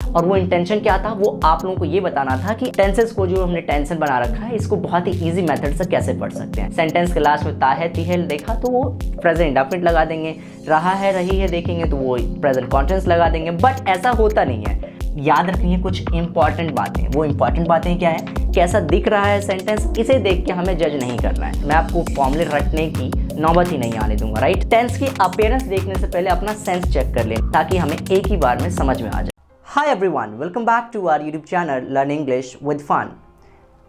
और वो इंटेंशन क्या था, वो आप लोगों को ये बताना था कि टेंसेस को जो हमने टेंशन बना रखा है इसको बहुत ही ईजी मेथड से कैसे पढ़ सकते हैं। सेंटेंस के लास्ट में ता है ती है देखा तो वो प्रेजेंट इंडेफिनिट लगा देंगे, रहा है रही है देखेंगे तो वो प्रेजेंट कॉन्टिन्यूअस लगा देंगे। बट ऐसा होता नहीं है, याद रखिए कुछ इंपॉर्टेंट बातें। वो इंपॉर्टेंट बातें क्या है, कैसा दिख रहा है सेंटेंस, इसे देख के हमें जज नहीं करना है। मैं आपको फॉर्मूले रटने की नौबत ही नहीं आने दूंगा, राइट। टेंस की अपीयरेंस देखने से पहले अपना सेंस चेक कर लें ताकि हमें एक ही बार में समझ में आ जाए। Hi everyone, welcome back to our YouTube channel learn English with fun.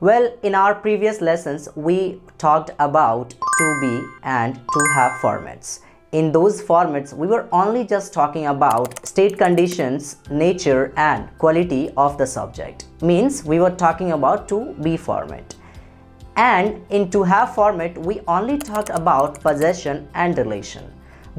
Well, in our previous lessons, we talked about to be and to have formats. In those formats, we were only just talking about state conditions, nature and quality of the subject. Means we were talking about to be format. And in to have format, we only talked about possession and relation.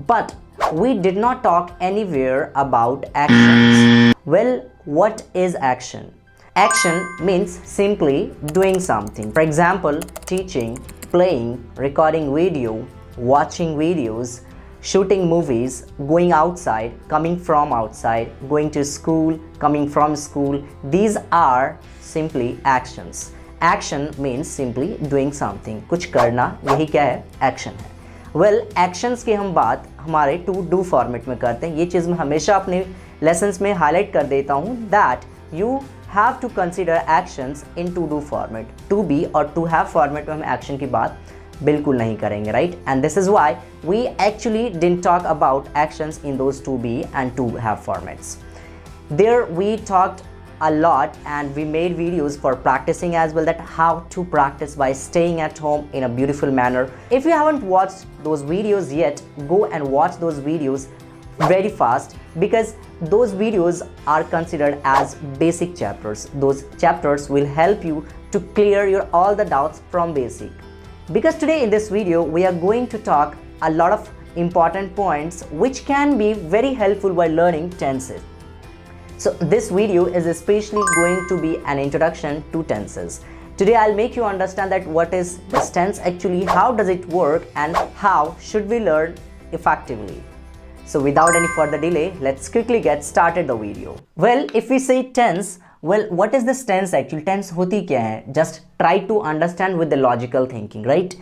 But we did not talk anywhere about actions. Well, what is action? Action means simply doing something. For example, teaching, playing, recording video, watching videos, shooting movies, going outside, coming from outside, going to school, coming from school. These are simply actions. Action means simply doing something. कुछ करना, यही क्या है? Action है। Well, actions की हम बात हमारे to do format में करते हैं। ये चीज़ मैं हमेशा अपने lessons में highlight कर देता हूँ that you have to consider actions in to do format. To be और to have format में हम action की बात बिल्कुल नहीं करेंगे, right? And this is why we actually didn't talk about actions in those to be and to have formats. There we talked a lot and we made videos for practicing as well, that how to practice by staying at home in a beautiful manner. If you haven't watched those videos yet, go and watch those videos very fast because those videos are considered as basic chapters. Those chapters will help you to clear your all the doubts from basic. Because today in this video we are going to talk a lot of important points which can be very helpful while learning tenses. So this video is especially going to be an introduction to tenses. Today I'll make you understand that what is this tense actually, how does it work and how should we learn effectively. So without any further delay, let's quickly get started the video. Well, if we say tense, well, what is this tense actually? Tense होती क्या है? Just try to understand with the logical thinking, right?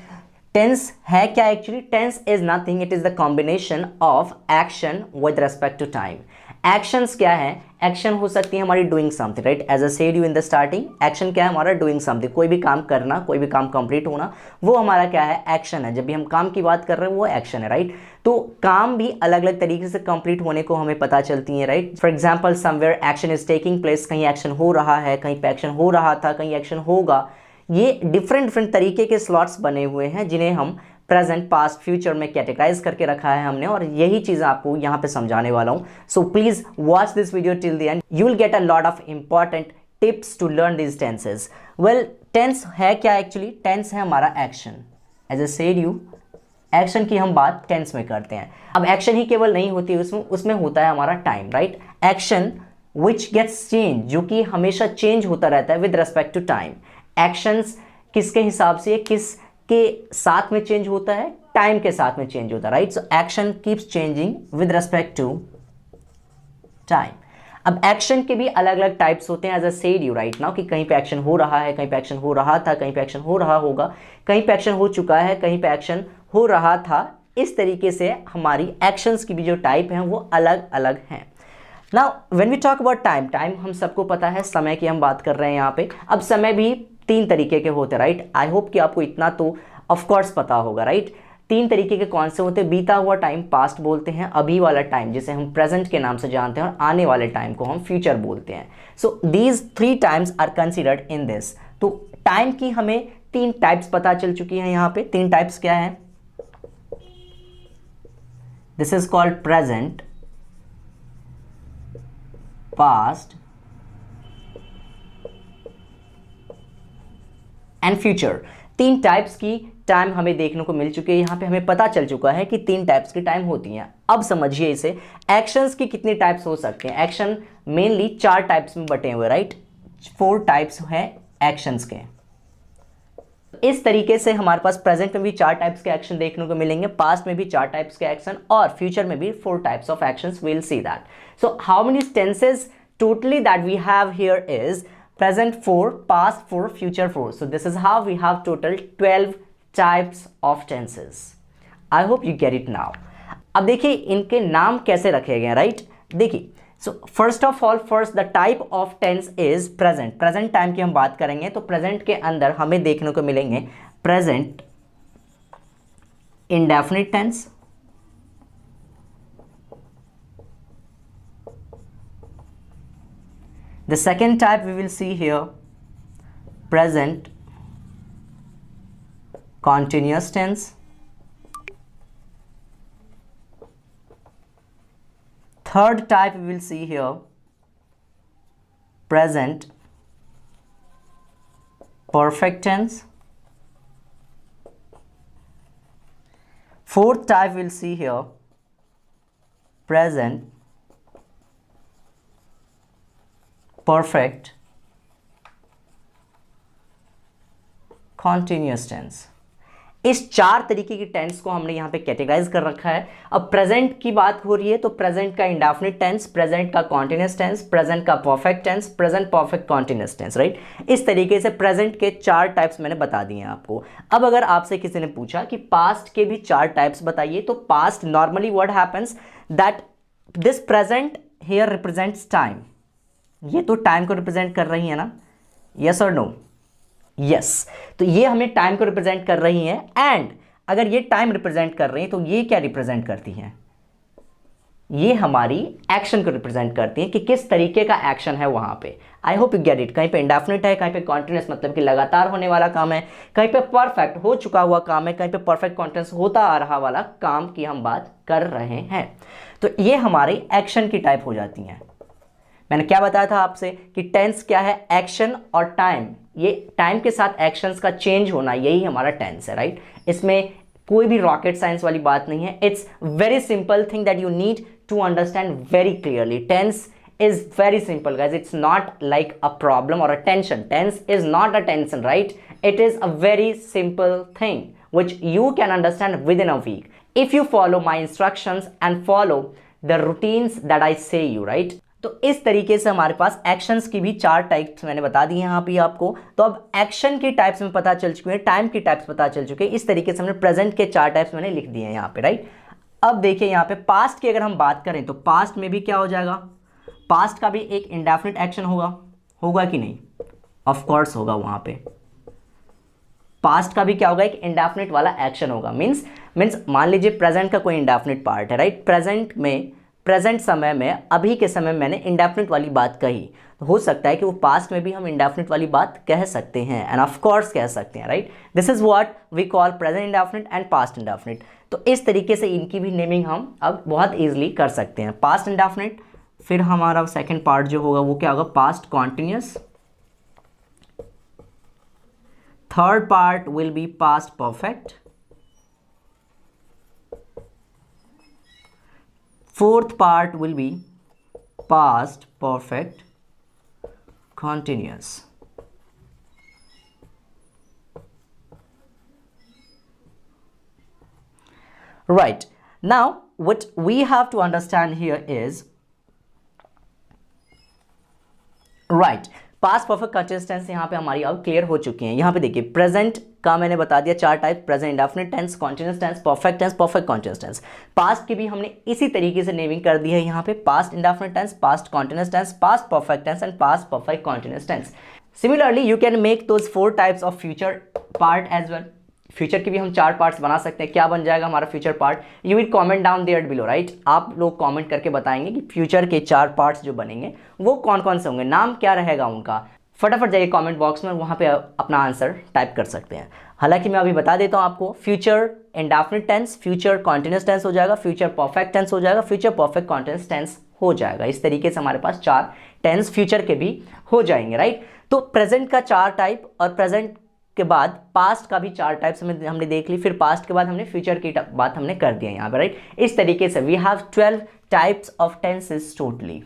Tense है क्या actually? Tense is nothing. It is the combination of action with respect to time. Actions क्या है? Action हो सकती है हमारी doing something, right? As I said you in the starting, action क्या है हमारा doing something. कोई भी काम करना, कोई भी काम complete होना, वो हमारा क्या है? Action है। जब भी हम काम की बात कर रहे हैं वो action है, right? तो काम भी अलग अलग तरीके से complete होने को हमें पता चलती है, right? For example, somewhere action is taking place, कहीं action हो रहा है, कहीं पे action हो रहा था, कहीं action होगा। ये डिफरेंट तरीके के स्लॉट्स बने हुए हैं जिन्हें हम प्रेजेंट, पास्ट, फ्यूचर में कैटेगराइज करके रखा है हमने, और यही चीज़ आपको यहाँ पे समझाने वाला हूँ। So please watch this video till the end, you will get a lot of important tips to learn this tenses. Well, tense है क्या एक्चुअली? टेंस है हमारा action. As I said you, action की हम बात टेंस में करते हैं। अब एक्शन ही केवल नहीं होती है उसमें होता है हमारा time, right? Action which gets change, जो कि हमेशा चेंज होता रहता है with respect to time. Actions किसके हिसाब से, किस के साथ में चेंज होता है? टाइम के साथ में चेंज होता है, right? So action keeps changing with respect to time. अब एक्शन के भी अलग अलग टाइप्स होते हैं, as I said you right now, कि कहीं पे एक्शन हो रहा है, कहीं पे एक्शन हो रहा था, कहीं पे एक्शन हो रहा होगा, कहीं पे एक्शन हो चुका है, कहीं पे एक्शन हो रहा था। इस तरीके से हमारी एक्शंस की भी जो टाइप हैं वो अलग अलग हैं। Now when we talk about time, time हम सबको पता है, समय की हम बात कर रहे हैं यहाँ पे। अब समय भी तीन तरीके के होते हैं, राइट? आई होप कि आपको इतना तो ऑफकोर्स पता होगा, राइट? तीन तरीके के कौन से होते हैं? बीता हुआ टाइम पास्ट बोलते हैं, अभी वाला टाइम जिसे हम प्रेजेंट के नाम से जानते हैं, और आने वाले टाइम को हम फ्यूचर बोलते हैं। So these three times are considered in this. तो टाइम की हमें तीन टाइप्स पता चल चुकी हैं यहाँ पे। तीन टाइप्स क्या है? This is called present, past and future. तीन टाइप्स की टाइम हमें देखने को मिल चुकी है। यहाँ पे हमें पता चल चुका है कि तीन टाइप्स की टाइम होती हैं। अब समझिए इसे, एक्शंस की कितनी टाइप्स हो सकते हैं? एक्शन मेनली चार टाइप्स में बटे हुए, राइट? 4 टाइप्स हैं एक्शंस के। इस तरीके से हमारे पास प्रेजेंट में भी 4 टाइप्स के एक्शन देखने को मिलेंगे, पास्ट में भी 4 टाइप्स के एक्शन, और फ्यूचर में भी 4 types of actions. Will see that. So how many tenses totally that we have here is present 4, past 4, future 4. So this is how we have total 12 types of tenses. I hope you get it now. अब देखिए इनके नाम कैसे रखे गए, right? देखिए, so first of all, first the type of tense is present. Present time की हम बात करेंगे तो प्रेजेंट के अंदर हमें देखने को मिलेंगे present indefinite tense, the second type we will see here present continuous tense, third type we will see here present perfect tense, fourth type we will see here present perfect continuous tense. इस 4 तरीके की tense को हमने यहाँ पे categorise कर रखा है. अब प्रेजेंट की बात हो रही है तो प्रेजेंट का इंडेफिनिट टेंस, प्रेजेंट का कॉन्टिन्यूस टेंस, प्रेजेंट का perfect tense, present perfect continuous tense, right? इस तरीके से प्रेजेंट के 4 टाइप्स मैंने बता दिए हैं आपको. अब अगर आपसे किसी ने पूछा कि पास्ट के भी 4 टाइप्स बताइए, तो past normally what happens that this present here represents time. ये तो टाइम को रिप्रेजेंट कर रही है ना, यस और नो? यस. तो ये हमें टाइम को रिप्रेजेंट कर रही हैं. एंड अगर ये टाइम रिप्रेजेंट कर रही हैं तो ये क्या रिप्रेजेंट करती हैं? ये हमारी एक्शन को रिप्रेजेंट करती हैं कि किस तरीके का एक्शन है वहां पे. आई होप यू गेट इट. कहीं पे इंडेफिनिट है, कहीं पे कॉन्टिन्यूस मतलब कि लगातार होने वाला काम है, कहीं पे परफेक्ट हो चुका हुआ काम है, कहीं पे परफेक्ट कॉन्टिन्यूस होता आ रहा वाला काम की हम बात कर रहे हैं. तो ये हमारी एक्शन की टाइप हो जाती हैं. मैंने क्या बताया था आपसे कि टेंस क्या है? एक्शन और टाइम. ये टाइम के साथ एक्शंस का चेंज होना, यही हमारा टेंस है, राइट? इसमें कोई भी रॉकेट साइंस वाली बात नहीं है. It's very simple thing that you need to understand very clearly. Tense is very simple, guys. It's not like a problem or a tension. Tense is not a tension, right? It is a very simple thing which you can understand within a week if you follow my instructions and follow the routines that I say you, right? तो इस तरीके से हमारे पास actions की भी 4 types मैंने बता दी हैं यहाँ पे आपको. तो अब एक्शन की टाइप्स में पता चल चुके हैं, टाइम की टाइप्स पता चल चुके हैं. इस तरीके से हमने प्रेजेंट के 4 टाइप्स मैंने लिख दिए हैं यहाँ पे, राइट? अब देखिए यहाँ पे पास्ट की अगर हम बात करें तो पास्ट में भी क्या हो जाएगा? पास्ट का भी एक इंडेफिनिट एक्शन होगा कि नहीं? ऑफ कोर्स होगा. वहां पे पास्ट का भी क्या होगा? एक इंडेफिनिट वाला एक्शन होगा. मींस मान लीजिए प्रेजेंट का कोई इंडेफिनिट पार्ट है, राइट? प्रेजेंट में, प्रेजेंट समय में, अभी के समय में मैंने इंडेफिनिट वाली बात कही, तो हो सकता है कि वो पास्ट में भी हम इंडेफिनिट वाली बात कह सकते हैं. एंड ऑफ कोर्स कह सकते हैं, right? This is what we call present indefinite and past indefinite. तो इस तरीके से इनकी भी नेमिंग हम अब बहुत ईजिली कर सकते हैं. पास्ट इंडेफिनिट, फिर हमारा सेकंड पार्ट जो होगा वो क्या होगा? Past continuous. Third part will be past perfect. Fourth part will be past perfect continuous. Right. Now what we have to understand here is, right, past perfect continuous tense यहाँ पे हमारी अब clear हो चुकी हैं. यहाँ पे देखिए प्रेजेंट का मैंने बता दिया 4 type: present indefinite tense, continuous tense, perfect tense, perfect continuous tense. Past की भी हमने इसी तरीके से नेमिंग कर दी है यहाँ पे: past indefinite tense, past continuous tense, past perfect tense and past perfect continuous tense. Similarly you can make those 4 types of future part as well. Future की भी हम 4 पार्ट्स बना सकते हैं. क्या बन जाएगा हमारा future part? You will comment down there below, right? आप लोग कमेंट करके बताएंगे कि फ्यूचर के 4 पार्ट्स जो बनेंगे वो कौन कौन से होंगे, नाम क्या रहेगा उनका. फटाफट जाइए कमेंट बॉक्स में, वहाँ पे अपना आंसर टाइप कर सकते हैं. हालांकि मैं अभी बता देता हूँ आपको, future indefinite tense, future continuous tense हो जाएगा, फ्यूचर परफेक्ट टेंस हो जाएगा, फ्यूचर परफेक्ट कॉन्टिन्यूअस टेंस हो जाएगा. इस तरीके से हमारे पास 4 टेंस फ्यूचर के भी हो जाएंगे, राइट? तो प्रेजेंट का 4 टाइप और प्रेजेंट के बाद पास्ट का भी 4 टाइप्स हमने देख ली. फिर पास्ट के बाद हमने फ्यूचर की बात हमने कर दिया यहाँ पे, राइट? इस तरीके से we have 12 types of tenses totally.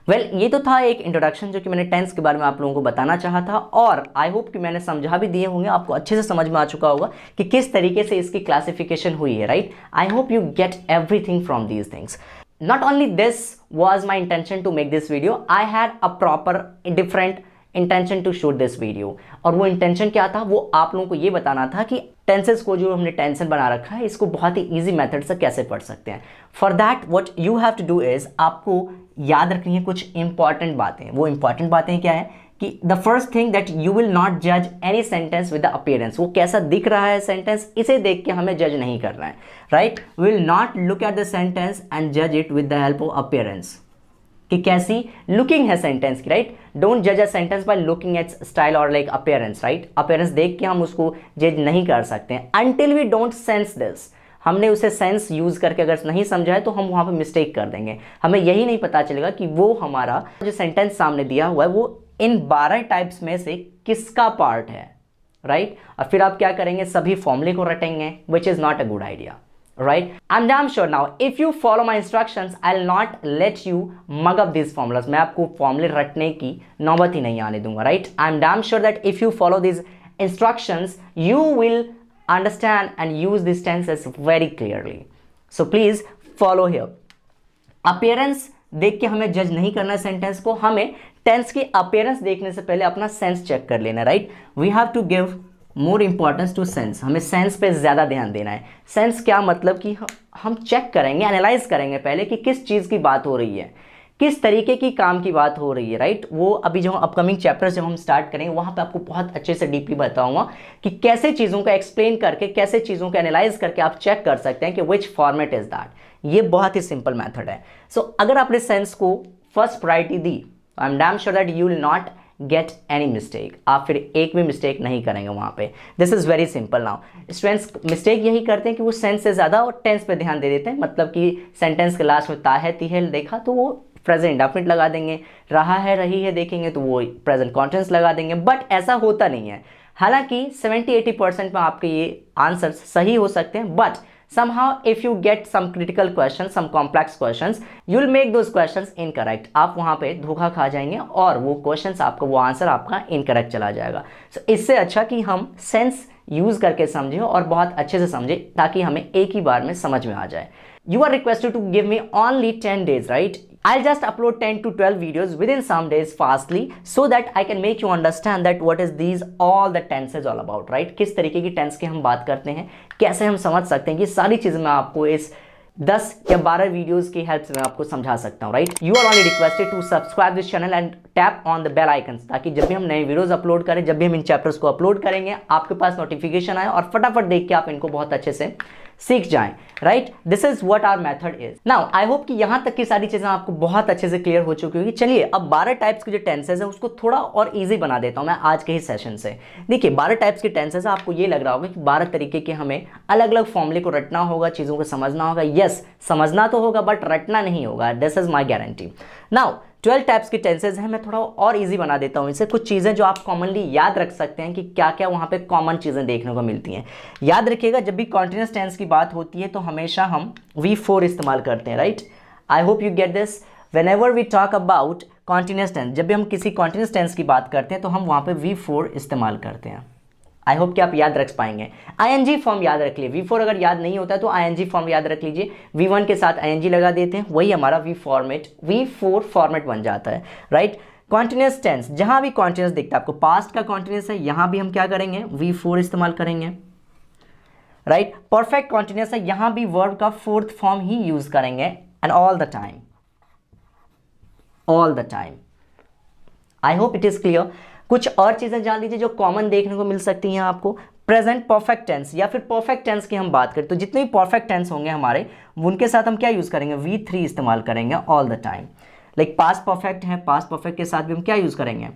Well, ये तो था एक इंट्रोडक्शन जो कि मैंने टेंस के बारे में आप लोगों को बताना चाहा था, और आई होप कि मैंने समझा भी दिए होंगे, आपको अच्छे से समझ में आ चुका होगा कि किस तरीके से इसकी क्लासिफिकेशन हुई है, right? I hope you get everything from these things. not only this was my intention to make this video, I had a proper different intention to shoot this video। और वो intention क्या था, वो आप लोगों को ये बताना था कि टेंसेस को जो हमने टेंशन बना रखा है इसको बहुत ही ईजी मेथड से कैसे पढ़ सकते हैं। For that what you have to do is, आपको याद रखनी है कुछ इंपॉर्टेंट बातें। वो इंपॉर्टेंट बातें क्या है कि the first thing that you will not जज any sentence with the appearance. वो कैसा दिख रहा है सेंटेंस, इसे देख के हमें जज नहीं करना है, right. We will not look at the sentence and जज it with the help of appearance, कि कैसी लुकिंग है सेंटेंस की, राइट। डोंट जज a sentence by looking at style और लाइक अपीयरेंस, राइट। अपीयरेंस देख के हम उसको जज नहीं कर सकते हैं until we don't sense this. हमने उसे सेंस यूज करके अगर नहीं समझा है तो हम वहां पे मिस्टेक कर देंगे। हमें यही नहीं पता चलेगा कि वो हमारा जो सेंटेंस सामने दिया हुआ है वो इन 12 टाइप्स में से किसका पार्ट है, राइट। और फिर आप क्या करेंगे, सभी फॉर्मूले को रटेंगे, which is not a good idea, right? I'm damn sure now if you follow my instructions I'll not let you mug up these formulas। मैं आपको फॉर्मूले रटने की नौबत ही नहीं आने दूंगा, right? I'm damn sure that if you follow these instructions you will understand and use these tenses very clearly, so please follow here। appearance देख के हमें जज नहीं करना सेंटेंस को, हमें टेंस की अपीयरेंस देखने से पहले अपना सेंस चेक कर लेना, right. We have to give more importance to sense. हमें सेंस पे ज़्यादा ध्यान देना है। सेंस क्या मतलब कि हम चेक करेंगे, एनालाइज करेंगे पहले कि किस चीज़ की बात हो रही है, किस तरीके की काम की बात हो रही है, राइट। वो अभी जो अपकमिंग चैप्टर्स जब हम स्टार्ट करेंगे वहाँ पे आपको बहुत अच्छे से डीपली बताऊंगा कि कैसे चीज़ों को एक्सप्लेन करके, कैसे चीज़ों को एनालाइज करके आप चेक कर सकते हैं कि विच फॉर्मेट इज दैट। ये बहुत ही सिंपल मैथड है। सो अगर आपने सेंस को first priority the, I am damn sure that you will not get any mistake. आप फिर एक भी मिस्टेक नहीं करेंगे वहाँ पे। This is very simple. Now students mistake यही करते हैं कि वो सेंस से ज़्यादा और टेंस पे ध्यान दे देते हैं। मतलब कि सेंटेंस के लास्ट में ता है ती है देखा तो वो प्रेजेंट इंडेफिनिट लगा देंगे, रहा है रही है देखेंगे तो वो प्रेजेंट कॉन्टिन्यूअस लगा देंगे। बट ऐसा होता नहीं है। हालांकि 70-80% में आपके ये आंसर्स सही हो सकते हैं, but somehow if you get some critical questions, some complex questions, you'll make those questions incorrect। आप वहाँ पे धोखा खा जाएंगे और वो questions आपका, वो आंसर आपका incorrect चला जाएगा। So इससे अच्छा कि हम सेंस यूज करके समझें और बहुत अच्छे से समझें ताकि हमें एक ही बार में समझ में आ जाए। You are requested to give me only 10 days, right? I'll just upload 10 to 12 videos within some days fastly so that I can make you understand that what is these all the tenses all about, right? किस तरीके की tense की हम बात करते हैं, कैसे हम समझ सकते हैं, कि सारी चीज़ें मैं आपको इस 10 या 12 वीडियोस की हेल्प से मैं आपको समझा सकता हूँ, right. You are only requested to subscribe this channel and tap on the bell icons, ताकि जब भी हम नए वीडियोस अपलोड करें, जब भी हम इन चैप्टर्स को अपलोड करेंगे आपके पास नोटिफिकेशन आए और फटाफट देख के आप इनको बहुत अच्छे से सीख जाएं, right. This is what our method is. Now I hope कि यहाँ तक की सारी चीजें आपको बहुत अच्छे से क्लियर हो चुकी होगी। चलिए अब 12 टाइप्स के जो टेंसेज है उसको थोड़ा और इजी बना देता हूँ मैं आज के ही सेशन से। देखिए 12 टाइप्स के टेंसेज, आपको ये लग रहा होगा कि 12 तरीके के हमें अलग अलग फॉर्मूले को रटना होगा, चीज़ों को समझना होगा। यस, समझना तो होगा बट रटना नहीं होगा। This is my guarantee. Now 12 types की टेंसेज हैं, मैं थोड़ा और इजी बना देता हूँ इसे। कुछ चीज़ें जो आप कॉमनली याद रख सकते हैं कि क्या क्या वहाँ पे कॉमन चीज़ें देखने को मिलती हैं। याद रखिएगा जब भी कॉन्टिन्यूअस टेंस की बात होती है तो हमेशा हम V4 इस्तेमाल करते हैं, right. I hope you get this. Whenever we talk about continuous tense, जब भी हम किसी कॉन्टिन्यूअस टेंस की बात करते हैं तो हम वहाँ पर V4 इस्तेमाल करते हैं। आई होप कि आप याद रख पाएंगे। ING फॉर्म याद रख लिए। V4 अगर याद नहीं होता है तो ING फॉर्म याद रख लीजिए। V1 के साथ ING लगा देते हैं, वही हमारा V4 फॉर्मेट बन जाता है, राइट। कॉन्टिन्यूअस टेंस, जहां भी कॉन्टिन्यूअस दिखता है आपको, पास्ट का कॉन्टिन्यूअस है, यहां भी हम क्या करेंगे, V4 इस्तेमाल करेंगे, राइट। परफेक्ट कॉन्टिन्यूअस है, यहां भी वर्ब का 4th फॉर्म ही यूज करेंगे, and all the time, all the time. I hope it is clear. कुछ और चीज़ें जान लीजिए जो कॉमन देखने को मिल सकती हैं आपको। प्रेजेंट परफेक्ट टेंस या फिर परफेक्ट टेंस की हम बात करें तो जितने भी परफेक्ट टेंस होंगे हमारे, उनके साथ हम क्या यूज़ करेंगे, V3 इस्तेमाल करेंगे all the time. Like past perfect है, पास्ट परफेक्ट के साथ भी हम क्या यूज़ करेंगे,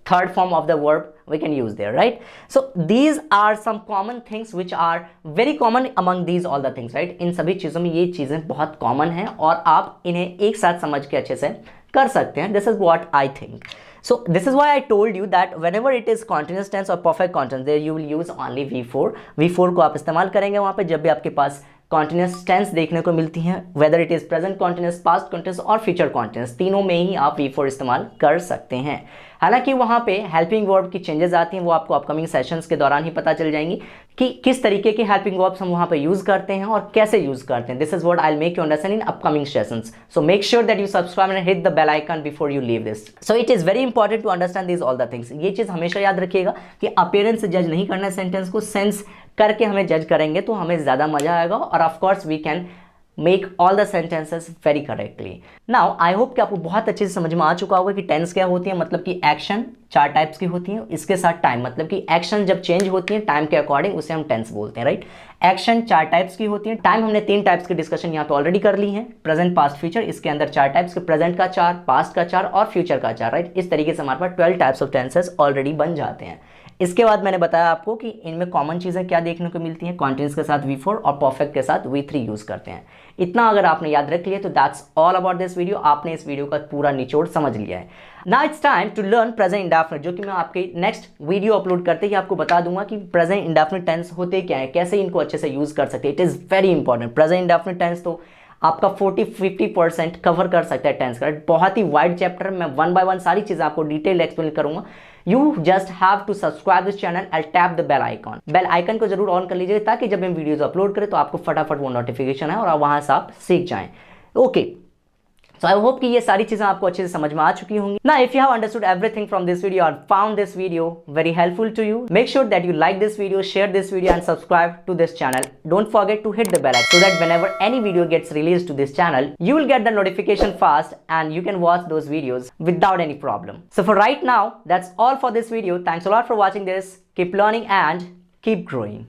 3rd form of the verb we can use there, right? So these are some common things which are very common among these all the things, right? इन सभी चीज़ों में ये चीज़ें बहुत कॉमन हैं और आप इन्हें एक साथ समझ के अच्छे से कर सकते हैं। This is what I think. So this is why I told you that whenever it is continuous tense or perfect continuous, there you will use only V4. V4 को आप इस्तेमाल करेंगे वहाँ पे जब भी आपके पास continuous tense देखने को मिलती हैं, whether it is present continuous, past continuous और future continuous, तीनों में ही आप V4 इस्तेमाल कर सकते हैं। हालांकि वहाँ पे हेल्पिंग वर्ब की चेंजेस आती हैं, वो आपको अपकमिंग सेशंस के दौरान ही पता चल जाएंगी कि किस तरीके के हेल्पिंग वर्ब्स हम वहाँ पे यूज़ करते हैं और कैसे यूज़ करते हैं. This is what I will make you understand in upcoming sessions. So make sure that you subscribe and hit the bell icon before you leave this. So it is very important to understand this all the things. ये चीज़ हमेशा याद रखिएगा कि appearance से जज नहीं करना है सेंटेंस को, सेंस करके हमें जज करेंगे तो हमें ज़्यादा मजा आएगा और of course we can make all the sentences very correctly. Now I hope कि आपको बहुत अच्छे से समझ में आ चुका होगा कि टेंस क्या होती है, मतलब कि एक्शन 4 टाइप्स की होती हैं, इसके साथ टाइम, मतलब कि एक्शन जब चेंज होती है टाइम के अकॉर्डिंग उसे हम टेंस बोलते हैं, राइट. एक्शन 4 टाइप्स की होती है. टाइम हमने 3 टाइप्स की डिस्कशन यहाँ पे ऑलरेडी कर ली है, प्रेजेंट पास्ट फ्यूचर. इसके अंदर 4 टाइप्स के, प्रेजेंट का 4, पास्ट का 4 और फ्यूचर का 4, राइट. इस तरीके से हमारे पास 12 टाइप्स ऑफ टेंसेस ऑलरेडी बन जाते हैं. इसके बाद मैंने बताया आपको कि इनमें कॉमन चीज़ें क्या देखने को मिलती हैं. कॉन्टिन्यूस के साथ V4 और परफेक्ट के साथ V3 यूज़ करते हैं. इतना अगर आपने याद रख लिया तो that's all about this video. आपने इस वीडियो का पूरा निचोड़ समझ लिया है. Now it's time to learn present indefinite, जो कि मैं आपके नेक्स्ट वीडियो अपलोड करते ही आपको बता दूंगा कि प्रेजेंट इंडेफिनिट टेंस होते क्या है, कैसे इनको अच्छे से यूज़ कर सकते हैं. It is very important. Present indefinite tense तो आपका 40-50% कवर कर सकता है टेंस का. बहुत ही वाइड चैप्टर, मैं 1 बाय 1 सारी चीज़ें आपको डिटेल एक्सप्लेन करूंगा. You just have to subscribe this channel and tap the bell icon. Bell icon को जरूर ऑन कर लीजिए ताकि जब हम वीडियोस अपलोड करें तो आपको फटाफट वो नोटिफिकेशन है और वहां से आप सीख जाएं. ओके, सो आई होप कि ये सारी चीजें आपको अच्छे से समझ में आ चुकी होंगी. ना if you have understood everything from this video और found this video very helpful to you, make sure that you like this video, share this video and subscribe to this channel. Don't forget to hit the bell icon so that whenever any video gets released to this channel, you will get the notification fast and you can watch those videos without any problem. So for right now, that's all for this video. Thanks a lot for watching this. Keep learning and keep growing.